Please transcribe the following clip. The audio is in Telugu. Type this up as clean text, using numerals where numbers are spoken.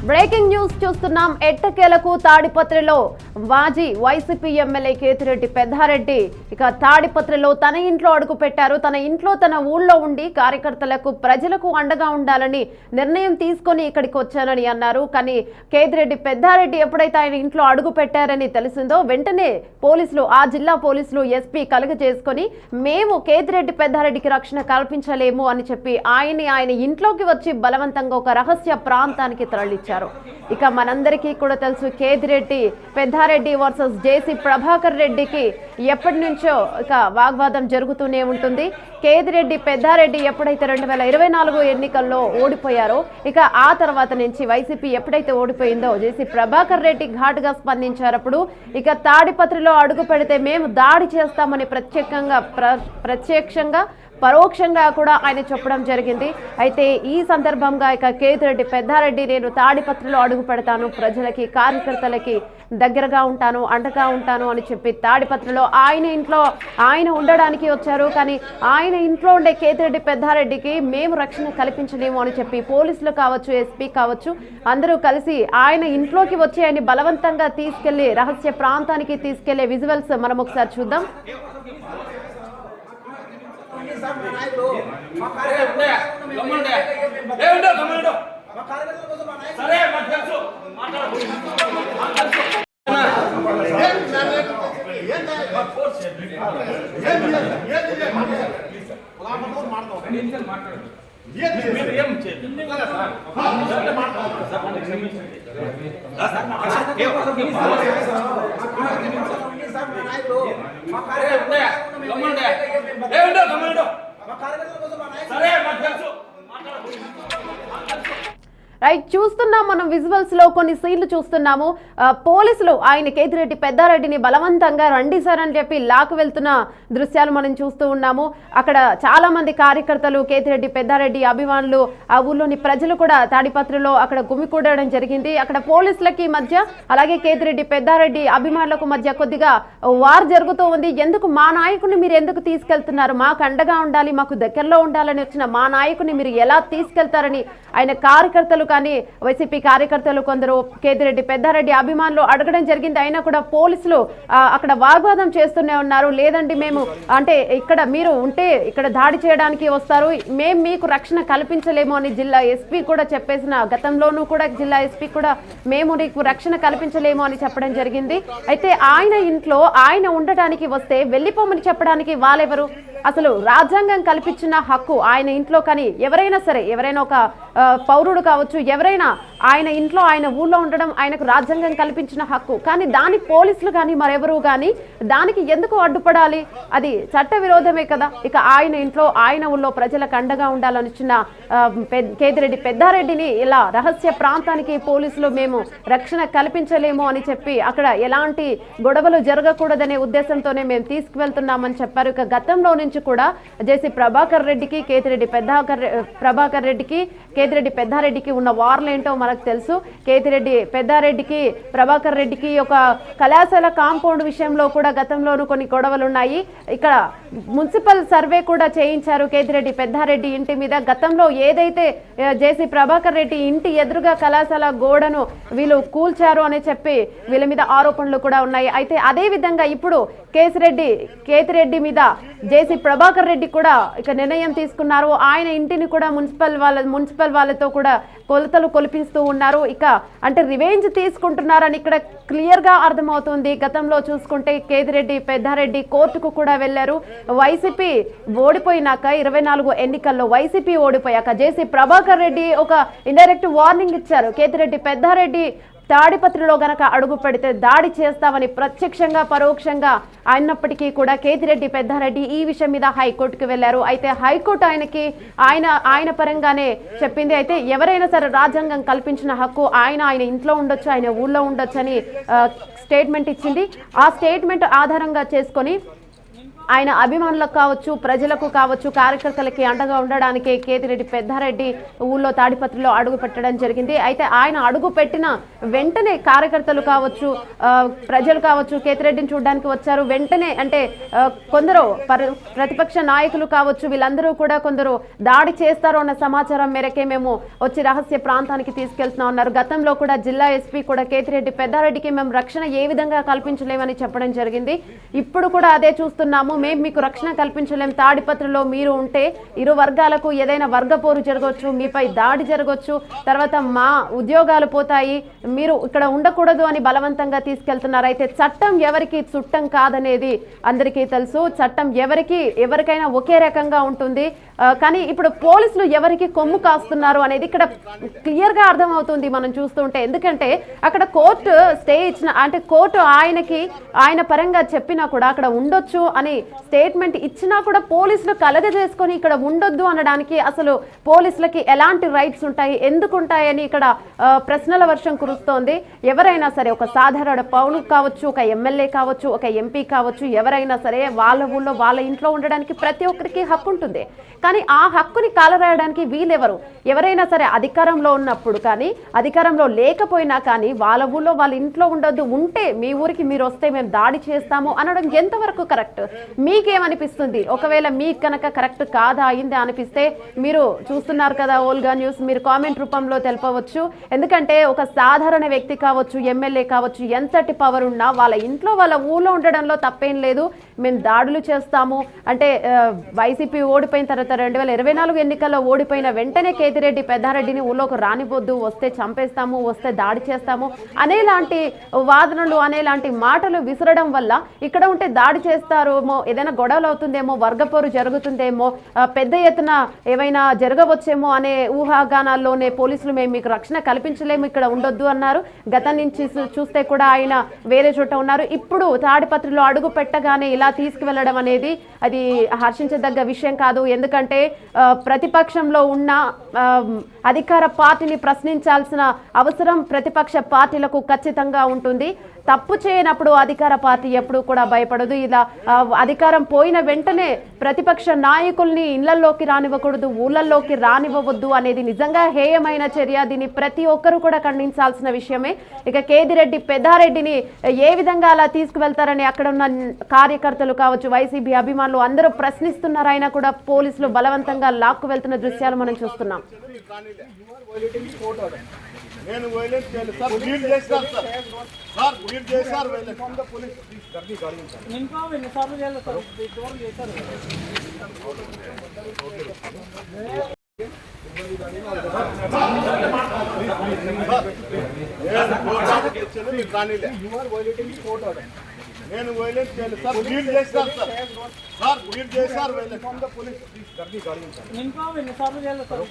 బ్రేకింగ్ న్యూస్ చూస్తున్నాం. ఎట్టకేలకు తాడిపత్రిలో మాజీ వైసీపీ ఎమ్మెల్యే కేతిరెడ్డి పెద్దారెడ్డి ఇక తాడిపత్రిలో తన ఇంట్లో అడుగు పెట్టారు. తన ఇంట్లో తన ఊళ్ళో ఉండి కార్యకర్తలకు ప్రజలకు అండగా ఉండాలని నిర్ణయం తీసుకొని ఇక్కడికి వచ్చానని అన్నారు. కానీ కేతిరెడ్డి పెద్దారెడ్డి ఎప్పుడైతే ఆయన ఇంట్లో అడుగు పెట్టారని తెలిసిందో వెంటనే పోలీసులు, ఆ జిల్లా పోలీసులు ఎస్పీ కలుగజేసుకొని మేము కేతిరెడ్డి పెద్దారెడ్డికి రక్షణ కల్పించలేము అని చెప్పి ఆయన ఇంట్లోకి వచ్చి బలవంతంగా ఒక రహస్య ప్రాంతానికి తరలించారు. ఇక మనందరికీ కూడా తెలుసు, కేతిరెడ్డి పెద్దారెడ్డి వర్సెస్ జేసీ ప్రభాకర్ రెడ్డికి ఎప్పటి నుంచో ఇక వాగ్వాదం జరుగుతూనే ఉంటుంది. కేతిరెడ్డి పెద్దారెడ్డి ఎప్పుడైతే 2024 ఎన్నికల్లో ఓడిపోయారో ఇక ఆ తర్వాత నుంచి వైసీపీ ఎప్పుడైతే ఓడిపోయిందో జేసీ ప్రభాకర్ రెడ్డి ఘాటుగా స్పందించారప్పుడు ఇక తాడిపత్రిలో అడుగు పెడితే మేము దాడి చేస్తామని ప్రత్యక్షంగా పరోక్షంగా కూడా ఆయన చెప్పడం జరిగింది. అయితే ఈ సందర్భంగా ఇక కేతిరెడ్డి పెద్దారెడ్డి నేను తాడిపత్రిలో అడుగు పెడతాను, ప్రజలకి కార్యకర్తలకి దగ్గరగా ఉంటాను, అండగా ఉంటాను అని చెప్పి తాడిపత్రిలో ఆయన ఇంట్లో ఆయన ఉండడానికి వచ్చారు. కానీ ఆయన ఇంట్లో ఉండే కేతిరెడ్డి పెద్దారెడ్డికి మేము రక్షణ కల్పించలేము అని చెప్పి పోలీసులు కావచ్చు, ఎస్పీ కావచ్చు అందరూ కలిసి ఆయన ఇంట్లోకి వచ్చి ఆయన బలవంతంగా తీసుకెళ్లి రహస్య ప్రాంతానికి తీసుకెళ్లే విజువల్స్ మనం ఒకసారి చూద్దాం. రైట్, చూస్తున్నాం మనం విజువల్స్ లో కొన్ని సీన్లు చూస్తున్నాము. పోలీసులు ఆయన కేతిరెడ్డి పెద్దారెడ్డిని బలవంతంగా రండి సార్ అని చెప్పి లాకు వెళ్తున్న దృశ్యాలు మనం చూస్తూ ఉన్నాము. అక్కడ చాలా మంది కార్యకర్తలు, కేతిరెడ్డి పెద్దారెడ్డి అభిమానులు, ఆ ఊళ్ళోని ప్రజలు కూడా తాడిపత్రిలో అక్కడ గుమికూడడం జరిగింది. అక్కడ పోలీసులకి మధ్య అలాగే కేతిరెడ్డి పెద్దారెడ్డి అభిమానులకు మధ్య కొద్దిగా వార్ జరుగుతూ ఉంది. ఎందుకు మా నాయకుడిని మీరు ఎందుకు తీసుకెళ్తున్నారు, మాకు అండగా ఉండాలి, మాకు దగ్గరలో ఉండాలని వచ్చిన మా నాయకుడిని మీరు ఎలా తీసుకెళ్తారని ఆయన కార్యకర్తలు కానీ వైసీపీ కార్యకర్తలు కొందరు కేతిరెడ్డి పెద్దారెడ్డి అభిమానులు అడగడం జరిగింది. అయినా కూడా పోలీసులు అక్కడ వాగ్వాదం చేస్తూనే ఉన్నారు. లేదండి, మేము అంటే ఇక్కడ మీరు ఉంటే ఇక్కడ దాడి చేయడానికి వస్తారు, మేము మీకు రక్షణ కల్పించలేము అని జిల్లా ఎస్పీ కూడా చెప్పేసిన, గతంలోనూ కూడా జిల్లా ఎస్పీ కూడా మేము నీకు రక్షణ కల్పించలేము అని చెప్పడం జరిగింది. అయితే ఆయన ఇంట్లో ఆయన ఉండటానికి వస్తే వెళ్ళిపోమని చెప్పడానికి వాళ్ళెవరు? అసలు రాజ్యాంగం కల్పించిన హక్కు ఆయన ఇంట్లో, కానీ ఎవరైనా సరే, ఎవరైనా ఒక పౌరుడు కావచ్చు, ఎవరైనా ఆయన ఇంట్లో ఆయన ఊళ్ళో ఉండడం ఆయనకు రాజ్యాంగం కల్పించిన హక్కు. కానీ దాని పోలీసులు కానీ మరెవరు కానీ దానికి ఎందుకు అడ్డుపడాలి? అది చట్ట విరోధమే కదా. ఇక ఆయన ఇంట్లో ఆయన ఊళ్ళో ప్రజలకు అండగా ఉండాలని చిన్న కేతిరెడ్డి పెద్దారెడ్డిని ఇలా రహస్య ప్రాంతానికి పోలీసులు మేము రక్షణ కల్పించలేము అని చెప్పి అక్కడ ఎలాంటి గొడవలు జరగకూడదనే ఉద్దేశంతోనే మేము తీసుకువెళ్తున్నామని చెప్పారు. ఇక గతంలో నుంచి కూడా జేసీ ప్రభాకర్ రెడ్డికి కేతిరెడ్డి పెద్దారెడ్డికి ఉన్న వార్లు ఏంటో మనకు తెలుసు. కేతిరెడ్డి పెద్దారెడ్డికి ప్రభాకర్ రెడ్డికి ఒక కళాశాల కాంపౌండ్ విషయంలో కూడా గతంలోనూ కొన్ని గొడవలు ఉన్నాయి. ఇక్కడ మున్సిపల్ సర్వే కూడా చేయించారు కేతిరెడ్డి పెద్దారెడ్డి ఇంటి మీద. గతంలో ఏదైతే జేసీ ప్రభాకర్ రెడ్డి ఇంటి ఎదురుగా కళాశాల గోడను వీళ్ళు కూల్చారు అని చెప్పి వీళ్ళ మీద ఆరోపణలు కూడా ఉన్నాయి. అయితే అదే విధంగా ఇప్పుడు కేతిరెడ్డి మీద జేసీ ప్రభాకర్ రెడ్డి కూడా ఇక నిర్ణయం తీసుకున్నారు. ఆయన ఇంటిని కూడా మున్సిపల్ వాళ్ళతో కూడా కొలతలు కొలిపిస్తూ ఉన్నారు. ఇక అంటే రివెంజ్ తీసుకుంటున్నారని ఇక్కడ క్లియర్ గా అర్థమవుతుంది. గతంలో చూసుకుంటే కేతిరెడ్డి పెద్దారెడ్డి కోర్టుకు కూడా వెళ్లారు. వైసీపీ ఓడిపోయినాక 24 ఎన్నికల్లో వైసీపీ ఓడిపోయాక జేసీ ప్రభాకర్ రెడ్డి ఒక ఇండైరెక్ట్ వార్నింగ్ ఇచ్చారు. కేతిరెడ్డి పెద్దారెడ్డి తాడిపత్రిలో గనక అడుగు పెడితే దాడి చేస్తామని ప్రత్యక్షంగా పరోక్షంగా అయినప్పటికీ కూడా కేతిరెడ్డి పెద్దారెడ్డి ఈ విషయం మీద హైకోర్టుకు వెళ్లారు. అయితే హైకోర్టు ఆయన పరంగానే చెప్పింది. అయితే ఎవరైనా సరే రాజ్యాంగం కల్పించిన హక్కు ఆయన ఇంట్లో ఉండొచ్చు, ఆయన ఊళ్ళో ఉండొచ్చు అని స్టేట్మెంట్ ఇచ్చింది. ఆ స్టేట్మెంట్ ఆధారంగా చేసుకొని ఆయన అభిమానులకు కావచ్చు, ప్రజలకు కావచ్చు, కార్యకర్తలకి అండగా ఉండడానికి కేతిరెడ్డి పెద్దారెడ్డి ఊళ్ళో తాడిపత్రిలో అడుగు పెట్టడం జరిగింది. అయితే ఆయన అడుగు పెట్టిన వెంటనే కార్యకర్తలు కావచ్చు, ప్రజలు కావచ్చు కేతిరెడ్డిని చూడడానికి వచ్చారు. వెంటనే అంటే కొందరు ప్రతిపక్ష నాయకులు కావచ్చు, వీళ్ళందరూ కూడా కొందరు దాడి చేస్తారు అన్న సమాచారం మేరకే మేము వచ్చి రహస్య ప్రాంతానికి తీసుకెళ్తున్నా ఉన్నారు. గతంలో కూడా జిల్లా ఎస్పీ కూడా కేతిరెడ్డి పెద్దారెడ్డికి మేము రక్షణ ఏ విధంగా కల్పించలేమని చెప్పడం జరిగింది. ఇప్పుడు కూడా అదే చూస్తున్నాము. మేము మీకు రక్షణ కల్పించలేం. తాడిపత్రిలో మీరు ఉంటే ఇరు వర్గాలకు ఏదైనా వర్గపోరు జరగవచ్చు, మీపై దాడి జరగవచ్చు, తర్వాత మా ఉద్యోగాలు పోతాయి, మీరు ఇక్కడ ఉండకూడదు అని బలవంతంగా తీసుకెళ్తున్నారు. అయితే చట్టం ఎవరికి చుట్టం కాదనేది అందరికీ తెలుసు. చట్టం ఎవరికైనా ఒకే రకంగా ఉంటుంది. కానీ ఇప్పుడు పోలీసులు ఎవరికి కొమ్ము కాస్తున్నారు అనేది ఇక్కడ క్లియర్ గా అర్థమవుతుంది మనం చూస్తుంటే. ఎందుకంటే అక్కడ కోర్టు స్టే ఇచ్చిన అంటే కోర్టు ఆయన పరంగా చెప్పినా కూడా అక్కడ ఉండొచ్చు అని స్టేట్మెంట్ ఇచ్చినా కూడా పోలీసులు కలగజేసుకొని ఇక్కడ ఉండొద్దు అనడానికి అసలు పోలీసులకి ఎలాంటి రైట్స్ ఉంటాయి, ఎందుకు ఉంటాయని ఇక్కడ ప్రశ్నల వర్షం కురుస్తోంది. ఎవరైనా సరే, ఒక సాధారణ పౌరుడు కావచ్చు, ఒక ఎమ్మెల్యే కావచ్చు, ఒక ఎంపీ కావచ్చు, ఎవరైనా సరే వాళ్ళ ఊళ్ళో వాళ్ళ ఇంట్లో ఉండడానికి ప్రతి ఒక్కరికి హక్కు ఉంటుంది. కానీ ఆ హక్కుని కాలరాయడానికి వీళ్ళెవరు? ఎవరైనా సరే అధికారంలో ఉన్నప్పుడు కానీ అధికారంలో లేకపోయినా కానీ వాళ్ళ ఊళ్ళో వాళ్ళ ఇంట్లో ఉండొద్దు, ఉంటే మీ ఊరికి మీరు వస్తే మేము దాడి చేస్తాము అనడం ఎంతవరకు కరెక్ట్? మీకేమనిపిస్తుంది? ఒకవేళ మీకు కనుక కరెక్ట్ కాదా అయింది అనిపిస్తే మీరు చూస్తున్నారు కదా ఓల్గా న్యూస్, మీరు కామెంట్ రూపంలో తెలపవచ్చు. ఎందుకంటే ఒక సాధారణ వ్యక్తి కావచ్చు, ఎమ్మెల్యే కావచ్చు, ఎంతటి పవర్ ఉన్నా వాళ్ళ ఇంట్లో వాళ్ళ ఊళ్ళో ఉండడంలో తప్పేం లేదు. మేము దాడులు చేస్తాము అంటే వైసీపీ ఓడిపోయిన తర్వాత 2024 ఎన్నికల్లో ఓడిపోయిన వెంటనే కేతిరెడ్డి పెద్దారెడ్డిని ఊళ్ళోకి రానిపోద్దు, వస్తే చంపేస్తాము, వస్తే దాడి చేస్తాము అనేలాంటి వాదనలు అనేలాంటి మాటలు విసరడం వల్ల ఇక్కడ ఉంటే దాడి చేస్తారేమో, ఏదైనా గొడవలు అవుతుందేమో, వర్గపోరు జరుగుతుందేమో, పెద్ద ఎత్తున ఏమైనా జరగవచ్చేమో అనే ఊహాగానాల్లోనే పోలీసులు మేము మీకు రక్షణ కల్పించలేము, ఇక్కడ ఉండొద్దు అన్నారు. గతం నుంచి చూస్తే కూడా ఆయన వేరే చోట ఉన్నారు. ఇప్పుడు తాడిపత్రిలో అడుగు పెట్టగానే ఇలా తీసుకువెళ్ళడం అనేది అది హర్షించదగ్గ విషయం కాదు. ఎందుకంటే ప్రతిపక్షంలో ఉన్న అధికార పార్టీని ప్రశ్నించాల్సిన అవసరం ప్రతిపక్ష పార్టీలకు ఖచ్చితంగా ఉంటుంది. తప్పు చేయనప్పుడు అధికార పార్టీ ఎప్పుడు కూడా భయపడదు. ఇలా అధికారం పోయిన వెంటనే ప్రతిపక్ష నాయకుల్ని ఇళ్లలోకి రానివ్వకూడదు, ఊళ్ళల్లోకి రానివ్వవద్దు అనేది నిజంగా హేయమైన చర్య. దీన్ని ప్రతి ఒక్కరూ కూడా ఖండించాల్సిన విషయమే. ఇక కేతిరెడ్డి పెద్దారెడ్డిని ఏ విధంగా అలా తీసుకువెళ్తారని అక్కడ ఉన్న కార్యకర్తలు కావచ్చు, వైసీపీ అభిమానులు అందరూ ప్రశ్నిస్తున్నారు. అయినా కూడా పోలీసులు బలవంతంగా లాక్కు వెళ్తున్న దృశ్యాలు మనం చూస్తున్నాం. నేను వైలెన్స్ చేయలేదు సార్, మీరు చేస్తారు సార్ మీరు చేశారు వైలెన్స్ ఫ్రమ్ ద పోలీస్ గర్ది గాడి సార్ నిన్ను ఎన్నిసార్లు చేయాలి సార్ డోర్ చేశారు నేను వైలెన్స్ చేయలేదు సార్, మీరు చేస్తారు సార్ మీరు చేశారు వైలెన్స్ ఫ్రమ్ ద పోలీస్ గర్ది గాడి సార్ నిన్ను ఎన్నిసార్లు చేయాలి సార్